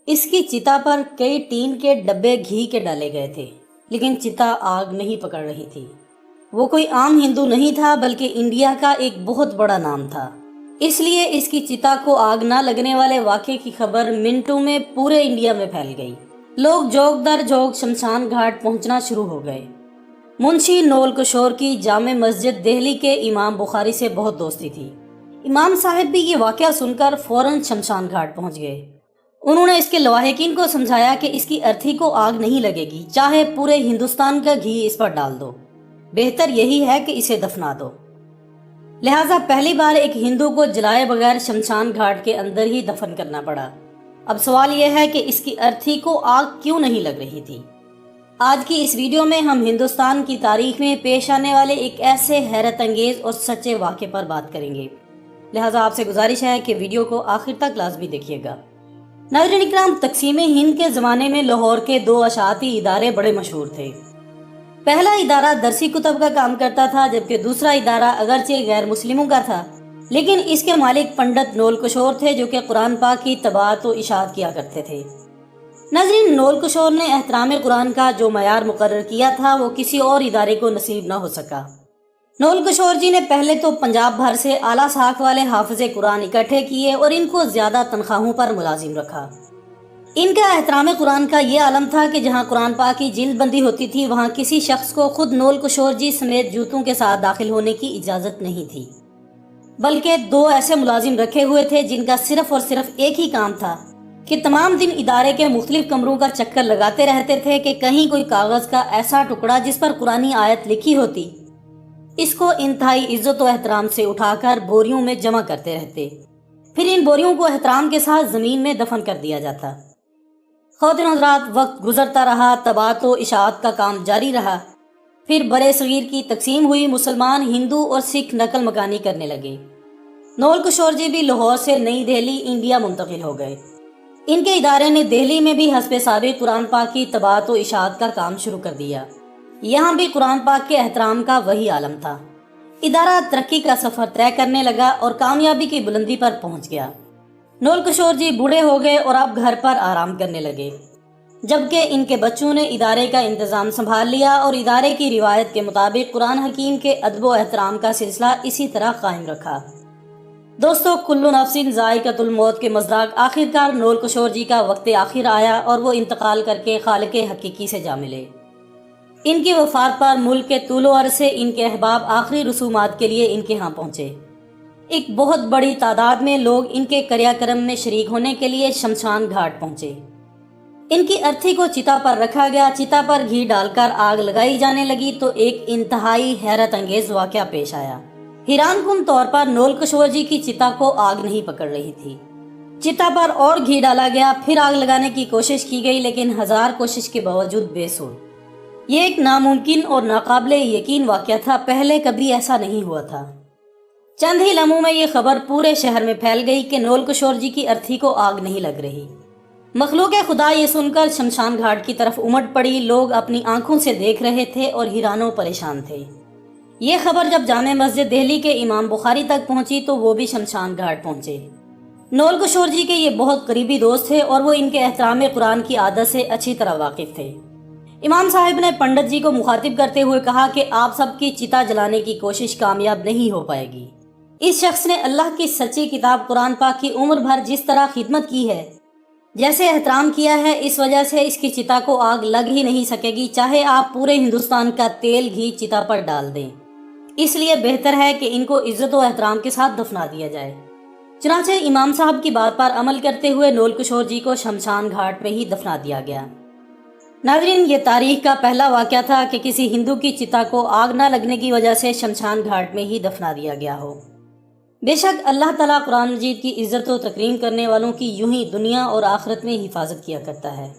اس کی چتا پر کئی ٹین کے ڈبے گھی کے ڈالے گئے تھے، لیکن چتا آگ نہیں پکڑ رہی تھی۔ وہ کوئی عام ہندو نہیں تھا بلکہ انڈیا کا ایک بہت بڑا نام تھا۔ اس لیے اس کی چتا کو آگ نہ لگنے والے واقعے کی خبر منٹوں میں پورے انڈیا میں پھیل گئی۔ لوگ جوگ در جوگ شمشان گھاٹ پہنچنا شروع ہو گئے۔ منشی نول کشور کی جامع مسجد دہلی کے امام بخاری سے بہت دوستی تھی۔ امام صاحب بھی یہ واقعہ سن کر فوراً شمشان گھاٹ پہنچ گئے۔ انہوں نے اس کے لواحقین کو سمجھایا کہ اس کی ارتھی کو آگ نہیں لگے گی، چاہے پورے ہندوستان کا گھی اس پر ڈال دو، بہتر یہی ہے کہ اسے دفنا دو۔ لہٰذا پہلی بار ایک ہندو کو جلائے بغیر شمشان گھاٹ کے اندر ہی دفن کرنا پڑا۔ اب سوال یہ ہے کہ اس کی ارتھی کو آگ کیوں نہیں لگ رہی تھی؟ آج کی اس ویڈیو میں ہم ہندوستان کی تاریخ میں پیش آنے والے ایک ایسے حیرت انگیز اور سچے واقعے پر بات کریں گے، لہٰذا آپ سے گزارش ہے کہ ویڈیو کو آخر تک لازمی دیکھیے گا۔ ناظرین اکرام، تقسیم ہند کے زمانے میں لاہور کے دو اشاعتی ادارے بڑے مشہور تھے۔ پہلا ادارہ درسی کتب کا کام کرتا تھا، جبکہ دوسرا ادارہ اگرچہ غیر مسلموں کا تھا، لیکن اس کے مالک پنڈت نول کشور تھے، جو کہ قرآن پاک کی طباعت و اشاعت کیا کرتے تھے۔ ناظرین، نول کشور نے احترام قرآن کا جو معیار مقرر کیا تھا وہ کسی اور ادارے کو نصیب نہ ہو سکا۔ نول کشور جی نے پہلے تو پنجاب بھر سے اعلیٰ ساکھ والے حافظ قرآن اکٹھے کیے اور ان کو زیادہ تنخواہوں پر ملازم رکھا۔ ان کا احترام قرآن کا یہ عالم تھا کہ جہاں قرآن پاک کی جلد بندی ہوتی تھی، وہاں کسی شخص کو خود نول کشور جی سمیت جوتوں کے ساتھ داخل ہونے کی اجازت نہیں تھی، بلکہ دو ایسے ملازم رکھے ہوئے تھے جن کا صرف اور صرف ایک ہی کام تھا کہ تمام دن ادارے کے مختلف کمروں کا چکر لگاتے رہتے تھے کہ کہیں کوئی کاغذ کا ایسا ٹکڑا جس پر قرآنی آیت لکھی ہوتی، اس کو انتہائی عزت و احترام سے اٹھا کر بوریوں میں جمع کرتے رہتے، پھر ان بوریوں کو احترام کے ساتھ زمین میں دفن کر دیا جاتا۔ خواتین حضرات، وقت گزرتا رہا، طباعت و اشاعت کا کام جاری رہا، پھر برے صغیر کی تقسیم ہوئی، مسلمان، ہندو اور سکھ نقل مکانی کرنے لگے۔ نول کشور جی بھی لاہور سے نئی دہلی انڈیا منتقل ہو گئے۔ ان کے ادارے نے دہلی میں بھی حسب سابق قرآن پاک کی طباعت و اشاعت کا کام شروع کر دیا۔ یہاں بھی قرآن پاک کے احترام کا وہی عالم تھا۔ ادارہ ترقی کا سفر طے کرنے لگا اور کامیابی کی بلندی پر پہنچ گیا۔ نول کشور جی بوڑھے ہو گئے اور اب گھر پر آرام کرنے لگے، جبکہ ان کے بچوں نے ادارے کا انتظام سنبھال لیا اور ادارے کی روایت کے مطابق قرآن حکیم کے ادب و احترام کا سلسلہ اسی طرح قائم رکھا۔ دوستو، کل نفس ذائقۃ الموت کے مصداق آخرکار نول کشور جی کا وقت آخر آیا اور وہ انتقال کر کے خالق حقیقی سے جا ملے۔ ان کی وفات پر ملک کے طول و عرض سے ان کے احباب آخری رسومات کے لیے ان کے ہاں پہنچے۔ ایک بہت بڑی تعداد میں لوگ ان کے کریا کرم میں شریک ہونے کے لیے شمشان گھاٹ پہنچے۔ ان کی ارتھی کو چتا پر رکھا گیا، چتا پر گھی ڈال کر آگ لگائی جانے لگی تو ایک انتہائی حیرت انگیز واقعہ پیش آیا۔ حیران کن طور پر نول کشور جی کی چتا کو آگ نہیں پکڑ رہی تھی۔ چتا پر اور گھی ڈالا گیا، پھر آگ لگانے کی کوشش کی گئی، لیکن ہزار کوشش کے باوجود بے سود۔ یہ ایک ناممکن اور ناقابل یقین واقعہ تھا، پہلے کبھی ایسا نہیں ہوا تھا۔ چند ہی لمحوں میں یہ خبر پورے شہر میں پھیل گئی کہ نول کشور جی کی ارتھی کو آگ نہیں لگ رہی۔ مخلوق خدا یہ سن کر شمشان گھاٹ کی طرف امٹ پڑی۔ لوگ اپنی آنکھوں سے دیکھ رہے تھے اور حیران و پریشان تھے۔ یہ خبر جب جامع مسجد دہلی کے امام بخاری تک پہنچی تو وہ بھی شمشان گھاٹ پہنچے۔ نول کشور جی کے یہ بہت قریبی دوست تھے اور وہ ان کے احترام قرآن کی عادت سے اچھی طرح واقف تھے۔ امام صاحب نے پنڈت جی کو مخاطب کرتے ہوئے کہا کہ آپ سب کی چتا جلانے کی کوشش کامیاب نہیں ہو پائے گی۔ اس شخص نے اللہ کی سچی کتاب قرآن پاک کی عمر بھر جس طرح خدمت کی ہے، جیسے احترام کیا ہے، اس وجہ سے اس کی چتا کو آگ لگ ہی نہیں سکے گی، چاہے آپ پورے ہندوستان کا تیل گھی چتا پر ڈال دیں۔ اس لیے بہتر ہے کہ ان کو عزت و احترام کے ساتھ دفنا دیا جائے۔ چنانچہ امام صاحب کی بات پر عمل کرتے ہوئے نول کشور جی کو شمشان گھاٹ میں ہی دفنا دیا گیا۔ ناظرین، یہ تاریخ کا پہلا واقعہ تھا کہ کسی ہندو کی چتا کو آگ نہ لگنے کی وجہ سے شمشان گھاٹ میں ہی دفنا دیا گیا ہو۔ بے شک اللہ تعالیٰ قرآن مجید کی عزت و تکریم کرنے والوں کی یوں ہی دنیا اور آخرت میں حفاظت کیا کرتا ہے۔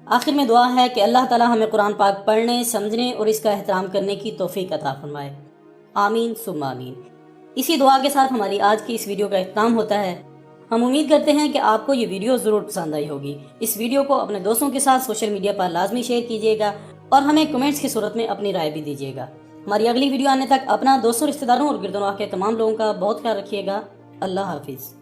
آخر میں دعا ہے کہ اللہ تعالیٰ ہمیں قرآن پاک پڑھنے، سمجھنے اور اس کا احترام کرنے کی توفیق عطا فرمائے۔ آمین ثم آمین۔ اسی دعا کے ساتھ ہماری آج کی اس ویڈیو کا اختتام ہوتا ہے۔ ہم امید کرتے ہیں کہ آپ کو یہ ویڈیو ضرور پسند آئی ہوگی۔ اس ویڈیو کو اپنے دوستوں کے ساتھ سوشل میڈیا پر لازمی شیئر کیجیے گا اور ہمیں کمنٹس کی صورت میں اپنی رائے بھی دیجیے گا۔ ہماری اگلی ویڈیو آنے تک اپنا دوستوں، رشتہ داروں اور گرد و نواح کے تمام لوگوں کا بہت خیال رکھیے گا۔ اللہ حافظ۔